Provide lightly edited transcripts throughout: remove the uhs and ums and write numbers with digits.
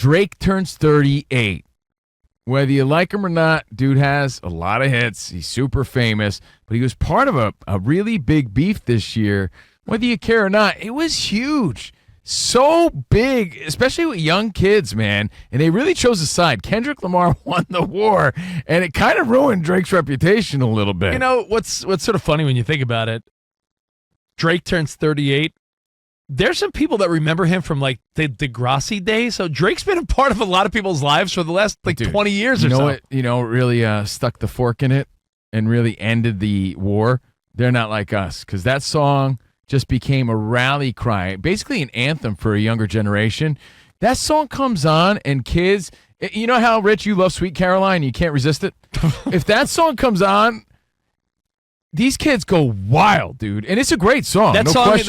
Drake turns 38. Whether you like him or not, dude has a lot of hits. He's super famous, but he was part of a really big beef this year. Whether you care or not, it was huge. So big, especially with young kids, man. And they really chose a side. Kendrick Lamar won the war, and it kind of ruined Drake's reputation a little bit. You know, what's sort of funny when you think about it, Drake turns 38. There's some people that remember him from like the Degrassi days. So Drake's been a part of a lot of people's lives for the last 20 years or so. What really stuck the fork in it and really ended the war? They're Not Like Us, because that song just became a rally cry, basically an anthem for a younger generation. That song comes on and kids, you know how, Rich, you love Sweet Caroline, you can't resist it? If that song comes on, these kids go wild, dude. And it's a great song. That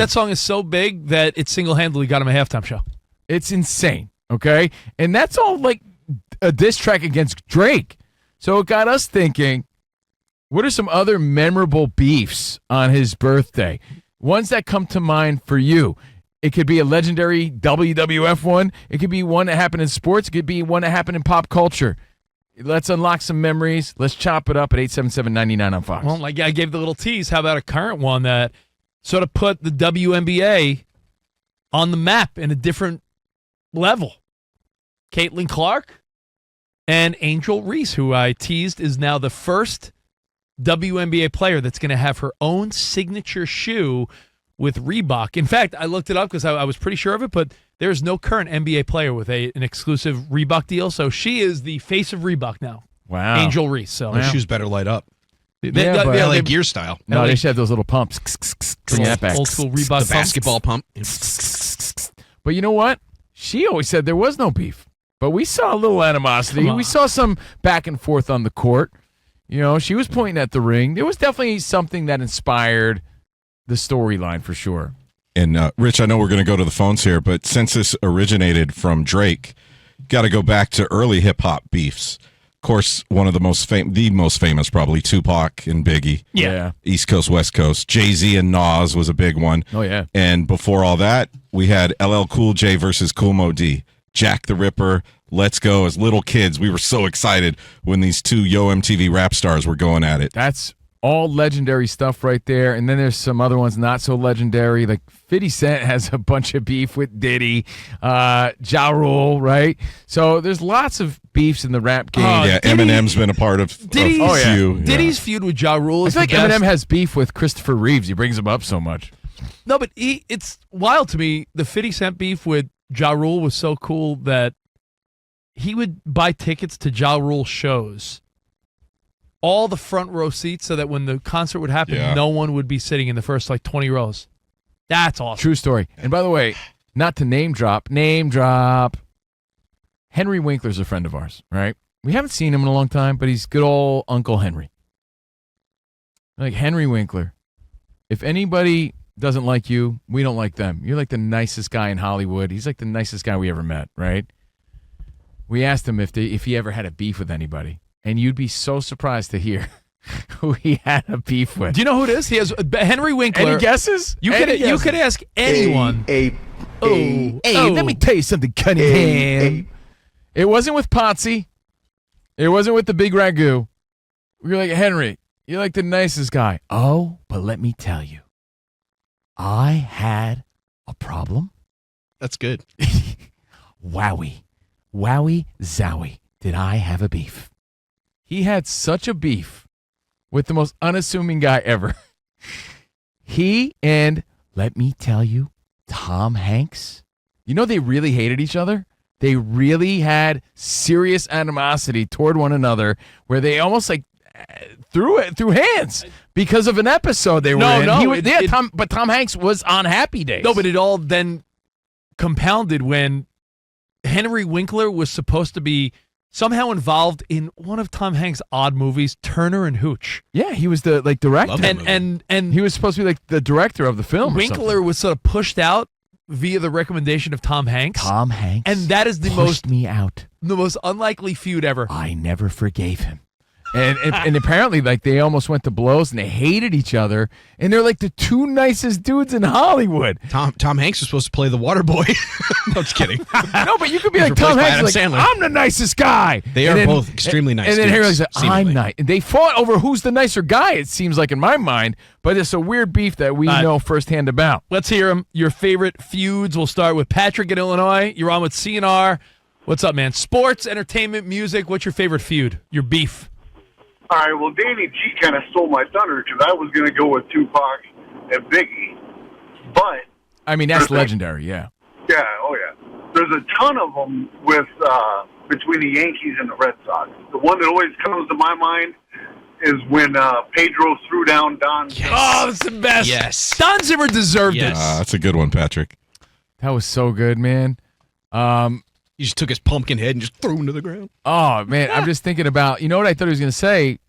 song is so big that it single-handedly got him a halftime show. It's insane, okay? And that's all like a diss track against Drake. So it got us thinking, what are some other memorable beefs on his birthday? Ones that come to mind for you. It could be a legendary WWF one. It could be one that happened in sports. It could be one that happened in pop culture. Let's unlock some memories. Let's chop it up at 877-99 on Fox. Well, like I gave the little tease. How about a current one that sort of put the WNBA on the map in a different level? Caitlin Clark and Angel Reese, who I teased is now the first WNBA player that's going to have her own signature shoe with Reebok. In fact, I looked it up because I was pretty sure of it, but there's no current NBA player with an exclusive Reebok deal, so she is the face of Reebok now. Wow. Angel Reese. So Those shoes better light up. LA Gear style. No, they should have those little pumps. Bring that back. Old school Reebok the basketball pump. But you know what? She always said there was no beef. But we saw a little animosity. We saw some back and forth on the court. You know, she was pointing at the ring. There was definitely something that inspired the storyline for sure. And Rich, I know we're going to go to the phones here, but since this originated from Drake, got to go back to early hip hop beefs. Of course, one of the most famous, probably Tupac and Biggie. Yeah. East Coast, West Coast. Jay-Z and Nas was a big one. Oh yeah. And before all that, we had LL Cool J versus Kool Moe Dee. Jack the Ripper, Let's Go. As little kids, we were so excited when these two Yo MTV rap stars were going at it. That's all legendary stuff right there. And then there's some other ones not so legendary. Like 50 Cent has a bunch of beef with Diddy, Ja Rule, right? So there's lots of beefs in the rap game. Yeah, Eminem's been a part of Diddy's, a few. Diddy's feud with Ja Rule is I feel like Eminem has beef with Christopher Reeves. He brings him up so much. No, but it's wild to me. The 50 Cent beef with Ja Rule was so cool that he would buy tickets to Ja Rule shows, all the front row seats, so that when the concert would happen, no one would be sitting in the first 20 rows. That's awesome. True story. And by the way, not to name drop. Henry Winkler's a friend of ours, right? We haven't seen him in a long time, but he's good old Uncle Henry. Like Henry Winkler. If anybody doesn't like you, we don't like them. You're like the nicest guy in Hollywood. He's like the nicest guy we ever met, right? We asked him if he ever had a beef with anybody, and you'd be so surprised to hear who he had a beef with. Do you know who it is? He has Henry Winkler. Any guesses? You could ask anyone. Hey, let me tell you something, Cunningham. It wasn't with Potsy. It wasn't with the big ragu. We were like, Henry, you're like the nicest guy. Oh, but let me tell you, I had a problem. That's good. Wowie zowie, did I have a beef. He had such a beef with the most unassuming guy ever. He and, let me tell you, Tom Hanks. You know they really hated each other? They really had serious animosity toward one another where they almost threw hands because of an episode they were in. But Tom Hanks was on Happy Days. No, but it all then compounded when Henry Winkler was supposed to be somehow involved in one of Tom Hanks' odd movies, Turner and Hooch. Yeah, he was the director. And he was supposed to be the director of the film. Winkler was sort of pushed out via the recommendation of Tom Hanks. Tom Hanks. And that is the pushed me out. The most unlikely feud ever. I never forgave him. And apparently, like, they almost went to blows and they hated each other. And they're like the two nicest dudes in Hollywood. Tom Hanks was supposed to play the water boy. No, I'm just kidding. No, but you could be He was like Tom replaced by Hanks, like, Adam Sandler. I'm the nicest guy. They And are then- both extremely nice And then dudes, Harry's like, seemingly. I'm nice. They fought over who's the nicer guy, it seems like in my mind. But it's a weird beef that we know firsthand about. Let's hear them. Your favorite feuds. We'll start with Patrick in Illinois. You're on with CNR. What's up, man? Sports, entertainment, music. What's your favorite feud? Your beef. All right, well, Danny G kind of stole my thunder because I was going to go with Tupac and Biggie. But, I mean, that's legendary, yeah. yeah, oh, yeah. There's a ton of them with between the Yankees and the Red Sox. The one that always comes to my mind is when Pedro threw down Don. Yes. Oh, that's the best. Yes. Don Zimmer deserved Yes. it. That's a good one, Patrick. That was so good, man. He just took his pumpkin head and just threw him to the ground. Oh, man, I'm just thinking about, you know what I thought he was going to say?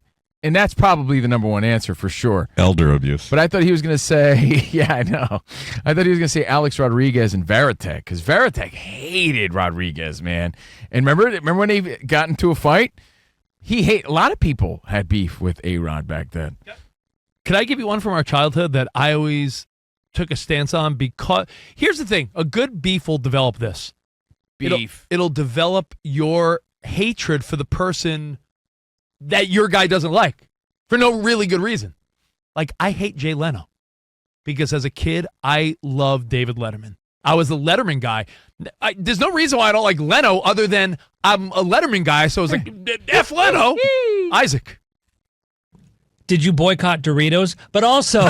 And that's probably the number one answer for sure. Elder abuse. But I thought he was going to say, yeah, I know. I thought he was going to say Alex Rodriguez and Veritek, because Veritek hated Rodriguez, man. And remember when they got into a fight? A lot of people had beef with A-Rod back then. Can I give you one from our childhood that I always took a stance on? Because here's the thing. A good beef will develop this. Beef. It'll develop your hatred for the person that your guy doesn't like for no really good reason. Like, I hate Jay Leno because as a kid, I loved David Letterman. I was the Letterman guy. There's no reason why I don't like Leno other than I'm a Letterman guy. So I was like, F Leno. Isaac. Did you boycott Doritos? But also,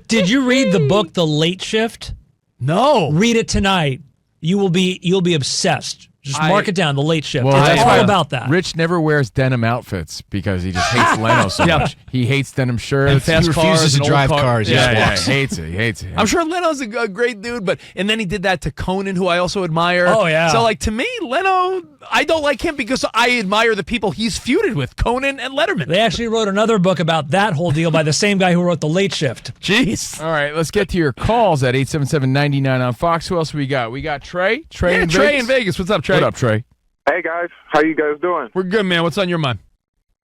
did you read the book The Late Shift? No. Read it tonight. You'll be obsessed. Just mark it down. The Late Shift. Well, it's that's all why about that. Rich never wears denim outfits because he just hates Leno so Yeah. much. He hates denim shirts. And fast He cars refuses and to old drive cars. cars. He Yeah, just yeah, walks. he hates it. He hates it. I'm sure Leno's a great dude, and then he did that to Conan, who I also admire. Oh, yeah. So, like, to me, Leno, I don't like him because I admire the people he's feuded with, Conan and Letterman. They actually wrote another book about that whole deal by the same guy who wrote The Late Shift. Jeez. All right, let's get to your calls at 877-99 on Fox. Who else we got? We got Trey. Trey in Trey Vegas. in Vegas. What's up, Trey? What up, Trey? Hey guys, how you guys doing? We're good, man. What's on your mind?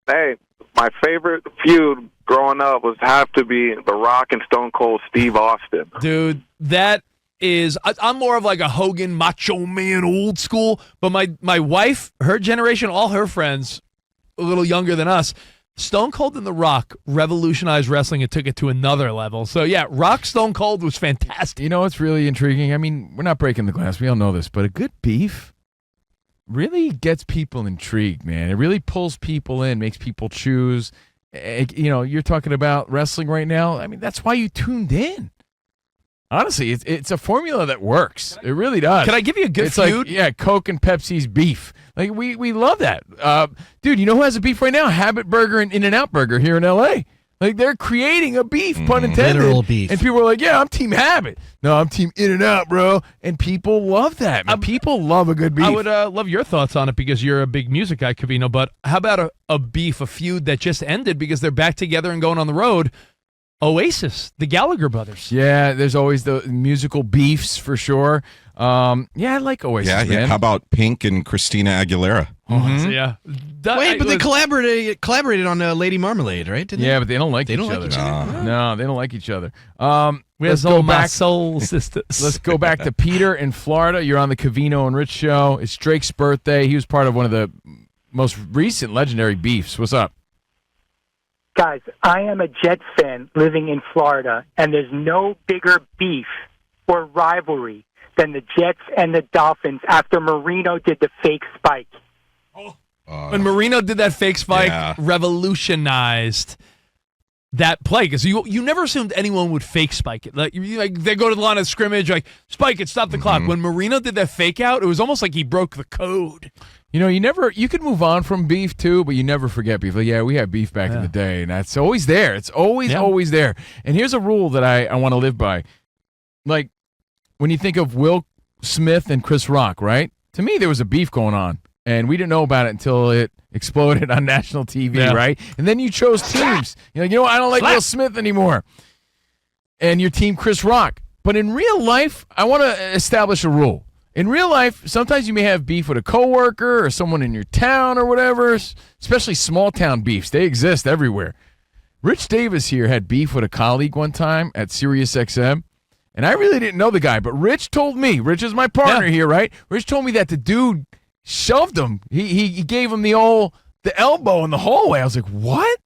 Hey, my favorite feud growing up was have to be The Rock and Stone Cold Steve Austin. Dude, that is, I'm more of like a Hogan Macho Man old school, but my wife, her generation, all her friends, a little younger than us, Stone Cold and The Rock revolutionized wrestling and took it to another level. So, yeah, Rock Stone Cold was fantastic. You know what's really intriguing? I mean, we're not breaking the glass. We all know this, but a good beef really gets people intrigued, man. It really pulls people in, makes people choose. You know, you're talking about wrestling right now. I mean, that's why you tuned in. Honestly, it's a formula that works. It really does. Can I give you a good it's feud? Like, yeah, Coke and Pepsi's beef. Like, we love that. Dude, you know who has a beef right now? Habit Burger and In-N-Out Burger here in L.A. Like, they're creating a beef, pun intended. Literal beef. And people are like, yeah, I'm Team Habit. No, I'm Team In-N-Out, bro. And people love that, man. People love a good beef. I would love your thoughts on it because you're a big music guy, Covino, but how about a beef, a feud that just ended because they're back together and going on the road? Oasis, the Gallagher brothers. Yeah, there's always the musical beefs for sure. Yeah, I like Oasis, Yeah, man. How about Pink and Christina Aguilera? So, yeah. Wait, but they collaborated on Lady Marmalade, right? Didn't Yeah, but they don't like They each don't like other. each other? No, they don't like each other. Where's Let's go all my back. soul sisters? Let's go back to Peter in Florida. You're on the Covino and Rich show. It's Drake's birthday. He was part of one of the most recent legendary beefs. What's up? Guys, I am a Jets fan living in Florida, and there's no bigger beef or rivalry than the Jets and the Dolphins after Marino did the fake spike. When Marino did that fake spike, Yeah. revolutionized that play because you never assumed anyone would fake spike it. Like they go to the line of scrimmage, like spike it, stop the clock. When Marino did that fake out, it was almost like he broke the code. You know, you could move on from beef too, but you never forget beef. Like, yeah, we had beef back in the day, and that's always there. It's always there. And here's a rule that I want to live by. Like, when you think of Will Smith and Chris Rock, right? To me, there was a beef going on, and we didn't know about it until it exploded on national TV, right? And then you chose teams. You're like, I don't like Will Smith anymore. And your team, Chris Rock. But in real life, I want to establish a rule. In real life, sometimes you may have beef with a coworker or someone in your town or whatever, especially small town beefs. They exist everywhere. Rich Davis here had beef with a colleague one time at Sirius XM, and I really didn't know the guy, but Rich told me, Rich is my partner here, right? Rich told me that the dude shoved him. He gave him the elbow in the hallway. I was like, what?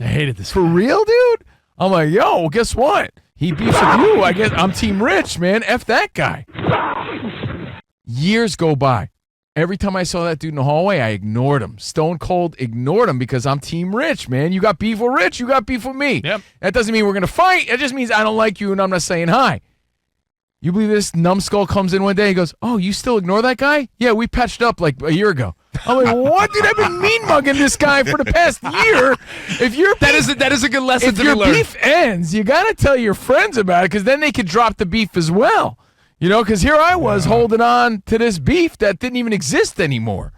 I hated this. For real, dude? I'm like, yo, well, guess what? He beefs with you. I guess I'm Team Rich, man. F that guy. Years go by. Every time I saw that dude in the hallway, I ignored him. Stone cold ignored him because I'm Team Rich, man. You got beef with Rich, you got beef with me. Yep. That doesn't mean we're going to fight. It just means I don't like you and I'm not saying hi. You believe this numbskull comes in one day and goes, oh, you still ignore that guy? Yeah, we patched up like a year ago. I'm like, what? Dude, I've been mean-mugging this guy for the past year. That is a good lesson if to be your learned. beef ends, you got to tell your friends about it because then they could drop the beef as well. You know, because here I was holding on to this beef that didn't even exist anymore.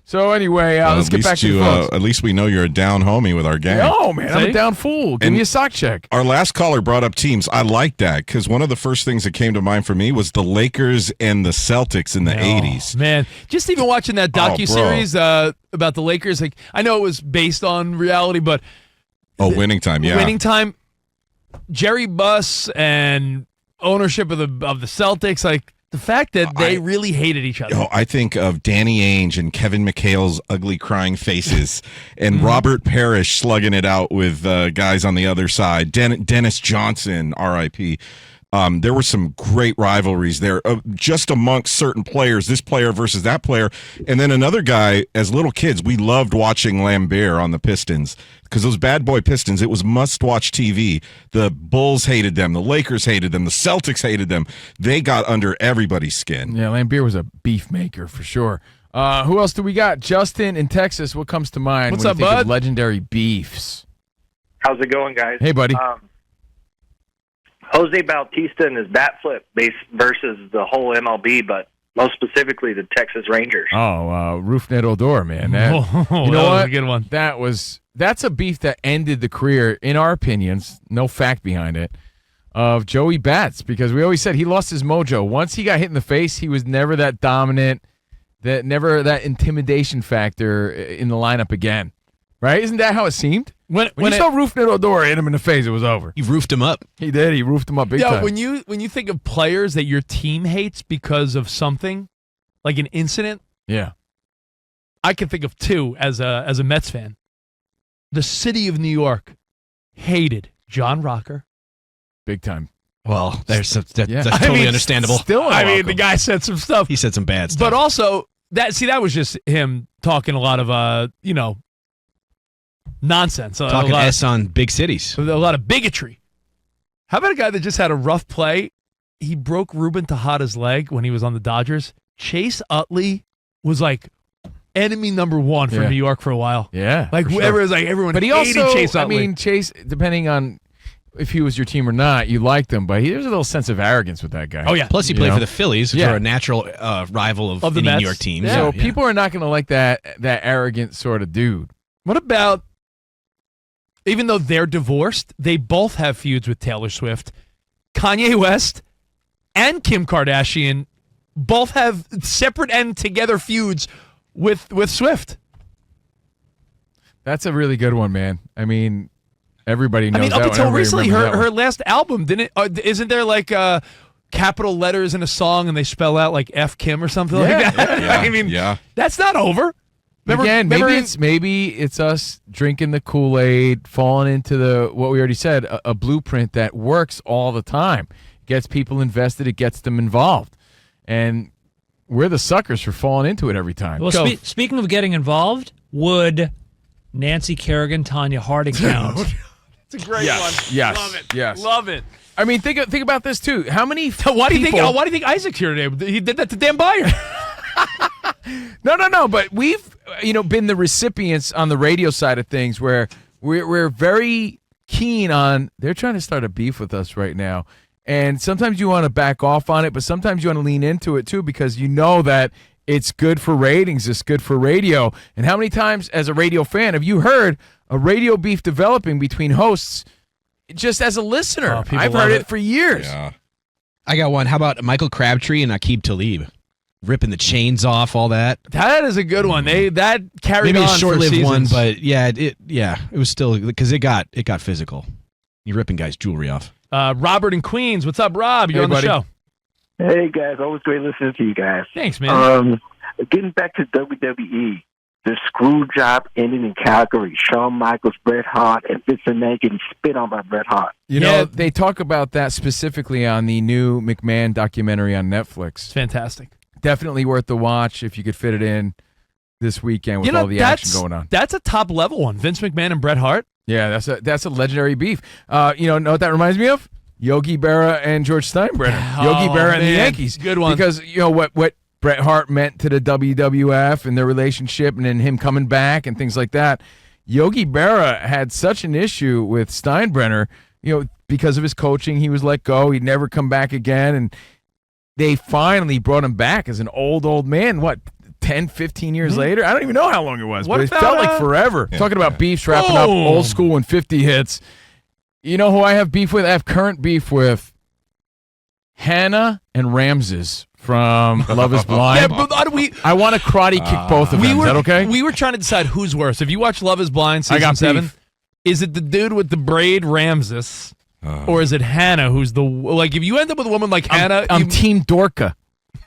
So anyway, let's get back to the phones. At least we know you're a down homie with our gang. Oh, man, I'm a down fool. Give me a sock check. Our last caller brought up teams. I like that because one of the first things that came to mind for me was the Lakers and the Celtics in the 80s. Man, just even watching that docuseries about the Lakers, like I know it was based on reality, but Winning Time, yeah. Winning Time, Jerry Buss and ownership of the Celtics, like the fact that they really hated each other. I think of Danny Ainge and Kevin McHale's ugly crying faces and Robert Parrish slugging it out with guys on the other side. Dennis Johnson, R.I.P. There were some great rivalries there just amongst certain players, this player versus that player. And then another guy, as little kids, we loved watching Lambert on the Pistons because those bad boy Pistons, it was must-watch TV. The Bulls hated them. The Lakers hated them. The Celtics hated them. They got under everybody's skin. Yeah, Lambert was a beef maker for sure. Who else do we got? Justin in Texas. What comes to mind What's when up, you think bud? of legendary beefs? How's it going, guys? Hey, buddy. Jose Bautista and his bat flip versus the whole MLB, but most specifically the Texas Rangers. Oh, Roofnet Odor, man. You know that what? was a good one. That's a beef that ended the career, in our opinions, no fact behind it, of Joey Bats, because we always said he lost his mojo. Once he got hit in the face, he was never that dominant, never that intimidation factor in the lineup again. Right? Isn't that how it seemed? When you saw Roofnet Odor hit him in the face, it was over. You roofed him up. He did. He roofed him up big time. When you think of players that your team hates because of something, like an incident, yeah, I can think of two as a Mets fan. The city of New York hated John Rocker. Big time. Well, that's Yeah. totally understandable. Still, the guy said some stuff. He said some bad stuff. But also, that was just him talking a lot of, nonsense. Talking S on big cities. A lot of bigotry. How about a guy that just had a rough play? He broke Ruben Tejada's leg when he was on the Dodgers. Chase Utley was like enemy number one for New York for a while. Yeah. Like whoever was like everyone but he hated also, Chase Utley. I mean, Chase, depending on if he was your team or not, you liked him, but there's a little sense of arrogance with that guy. Oh, yeah. Plus, he played for the Phillies, which are a natural rival of the any Mets. New York team. So people are not going to like that arrogant sort of dude. What about, even though they're divorced, they both have feuds with Taylor Swift. Kanye West and Kim Kardashian both have separate and together feuds with Swift. That's a really good one, man. I mean, everybody knows that. Up until Everybody recently, remembers that her one. last album, isn't there like capital letters in a song and they spell out like F Kim or something like that? Yeah, I mean, yeah. that's not over. Maybe it's us drinking the Kool-Aid, falling into what we already said, a blueprint that works all the time. It gets people invested, it gets them involved. And we're the suckers for falling into it every time. Well, speaking of getting involved, would Nancy Kerrigan, Tanya Harding count? It's a great one. Yes. Love it. Yes. Love it. I mean, think about this too. How many Why do you think Isaac's here today? He did that to Dan Byer. No. But we've been the recipients on the radio side of things where we're very keen on. They're trying to start a beef with us right now, and sometimes you want to back off on it, but sometimes you want to lean into it too because you know that it's good for ratings, it's good for radio. And how many times, as a radio fan, have you heard a radio beef developing between hosts? Just as a listener, I've heard it for years. Yeah. I got one. How about Michael Crabtree and Aqib Talib? ripping the chains off, all that. That is a good one. That carried Maybe on a short-lived for one, seasons. but it was still because it got physical. You're ripping guys' jewelry off. Robert in Queens. What's up, Rob? You're Hey, on the buddy. show. Hey guys, always great listening to you guys. Thanks, man. Getting back to WWE, the screw job ending in Calgary. Shawn Michaels, Bret Hart, and Vince McMahon getting spit on by Bret Hart. You know, they talk about that specifically on the new McMahon documentary on Netflix. It's fantastic. Definitely worth the watch if you could fit it in this weekend with all the action going on. That's a top level one. Vince McMahon and Bret Hart. Yeah, that's a legendary beef. Know what that reminds me of? Yogi Berra and George Steinbrenner. Yogi Berra and the Yankees. Good one. Because what Bret Hart meant to the WWF and their relationship, and then him coming back and things like that. Yogi Berra had such an issue with Steinbrenner, because of his coaching. He was let go. He'd never come back again, and they finally brought him back as an old man. What? 10, 15 years later? I don't even know how long it was, but it felt like forever. Talking about beefs wrapping up old school and 50 hits. You know who I have beef with? I have current beef with Hannah and Ramses from Love is Blind. Yeah, but I want to karate kick both of them. Is that okay? We were trying to decide who's worse. If you watch Love is Blind I season got 7, beef. is it the dude with the braid Ramses, or is it Hannah who's if you end up with a woman like Hannah? I'm Team Dorka.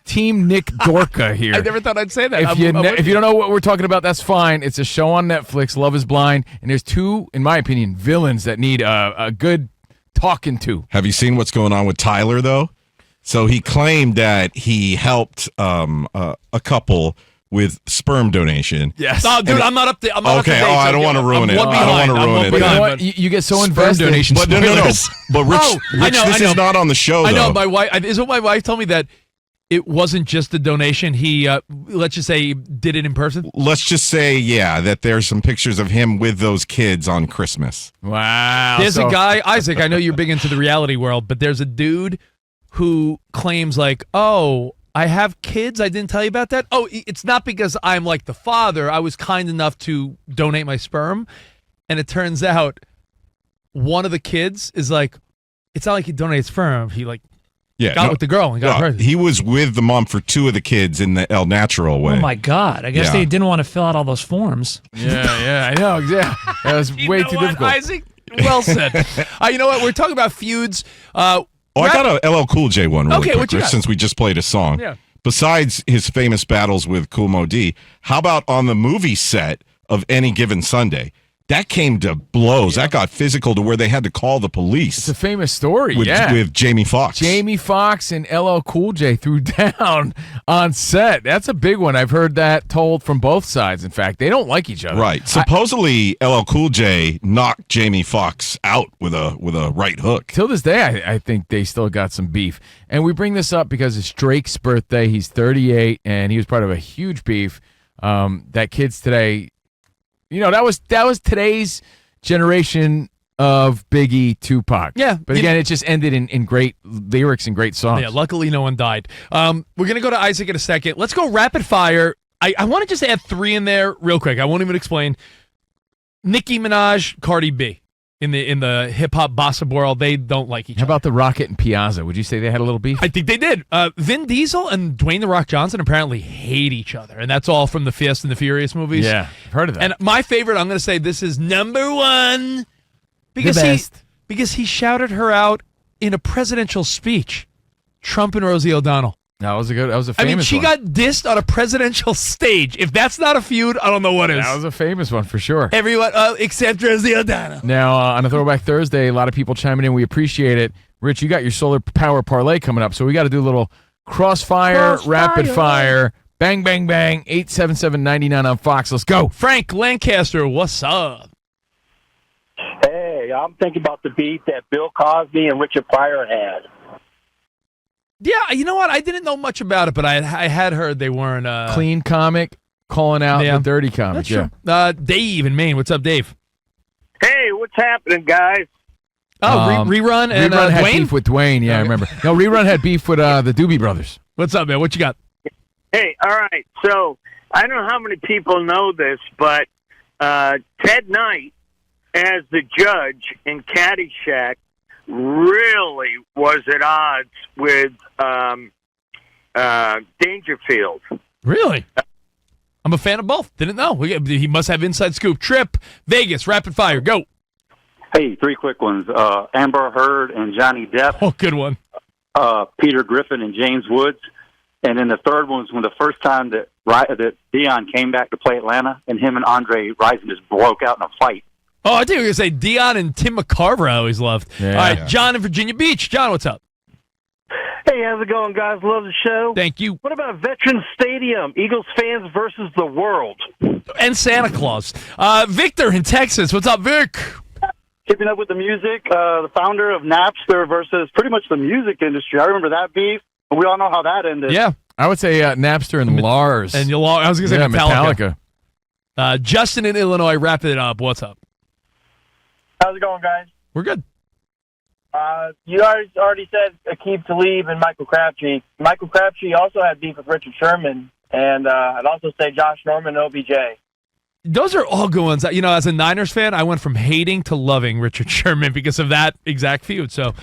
Team Nick Dorka here. I never thought I'd say that. If you don't know what we're talking about, that's fine. It's a show on Netflix, Love is Blind, and there's two, in my opinion, villains that need a good talking to. Have you seen what's going on with Tyler, though? So he claimed that he helped a couple with sperm donation. Yes. Oh, dude, I'm not up to. I'm not Okay. Up to date, I don't want to ruin it. I don't want to ruin it. But you know what? You get so Sperm invested. donation But no. But Rich, I know, this is not on the show, though. I know. My wife. Is what my wife told me that it wasn't just a donation. He, let's just say, he did it in person. Let's just say, that there's some pictures of him with those kids on Christmas. Wow. There's a guy, Isaac. I know you're big into the reality world, but there's a dude who claims I have kids. I didn't tell you about that. Oh, it's not because I'm like the father. I was kind enough to donate my sperm, and it turns out one of the kids is like, it's not like he donated sperm. He got with the girl and got pregnant. He was with the mom for two of the kids in the El Natural way. Oh my God! I guess they didn't want to fill out all those forms. Yeah, I know. Yeah, that was way too difficult. Isaac? Well said. You know what? We're talking about feuds. I got a LL Cool J one really quick, what you Rich, got? since we just played a song. Yeah. Besides his famous battles with Kool Moe Dee, how about on the movie set of Any Given Sunday? That came to blows. That got physical to where they had to call the police. It's a famous story, with Jamie Foxx. Jamie Foxx and LL Cool J threw down on set. That's a big one. I've heard that told from both sides. In fact, they don't like each other. Right. Supposedly, LL Cool J knocked Jamie Foxx out with a right hook. Till this day, I think they still got some beef. And we bring this up because it's Drake's birthday. He's 38, and he was part of a huge beef. That kids today, that was today's generation of Biggie, Tupac. Yeah. But again, it just ended in great lyrics and great songs. Yeah, luckily no one died. We're going to go to Isaac in a second. Let's go rapid fire. I want to just add 3 in there real quick. I won't even explain. Nicki Minaj, Cardi B. In the hip-hop bossa world, they don't like each other. How about the Rocket and Piazza? Would you say they had a little beef? I think they did. Vin Diesel and Dwayne The Rock Johnson apparently hate each other, and that's all from the Fast and the Furious movies. Yeah, I've heard of that. And my favorite, I'm going to say this is number 1 because he shouted her out in a presidential speech. Trump and Rosie O'Donnell. That was a famous she one. got dissed on a presidential stage. If that's not a feud, I don't know what is. That was a famous one for sure. Everyone except Rosie O'Donnell. Now, on a Throwback Thursday, a lot of people chiming in. We appreciate it. Rich, you got your solar power parlay coming up, so we got to do a little crossfire, rapid fire, bang, bang, bang, 877-99 on Fox. Let's go. Frank Lancaster, what's up? Hey, I'm thinking about the beef that Bill Cosby and Richard Pryor had. Yeah, you know what? I didn't know much about it, but I had heard they weren't Clean comic calling out the dirty comic. That's true. Dave in Maine. What's up, Dave? Hey, what's happening, guys? Oh, Rerun and Rerun had Dwayne? beef with Dwayne. Yeah, I remember. No, Rerun had beef with the Doobie Brothers. What's up, man? What you got? Hey, all right. So I don't know how many people know this, but Ted Knight, as the judge in Caddyshack, really was at odds with Dangerfield. Really? I'm a fan of both. Didn't know. He must have inside scoop. Trip, Vegas, rapid fire, go. Hey, 3 quick ones. Amber Heard and Johnny Depp. Oh, good one. Peter Griffin and James Woods. And then the third one was when the first time that Dion came back to play Atlanta, and him and Andre Rison just broke out in a fight. Oh, I think you were going to say Dion and Tim McCarver I always loved. Yeah. All right, John in Virginia Beach. John, what's up? Hey, how's it going, guys? Love the show. Thank you. What about Veterans Stadium? Eagles fans versus the world. And Santa Claus. Victor in Texas. What's up, Vic? Keeping up with the music, the founder of Napster versus pretty much the music industry. I remember that beef. We all know how that ended. Yeah. I would say Napster and Lars. And I was going to say Metallica. Justin in Illinois, wrap it up. What's up? How's it going, guys? We're good. You guys already said Aqib Talib and Michael Crabtree. Michael Crabtree also had beef with Richard Sherman, and I'd also say Josh Norman and OBJ. Those are all good ones. You know, as a Niners fan, I went from hating to loving Richard Sherman because of that exact feud. So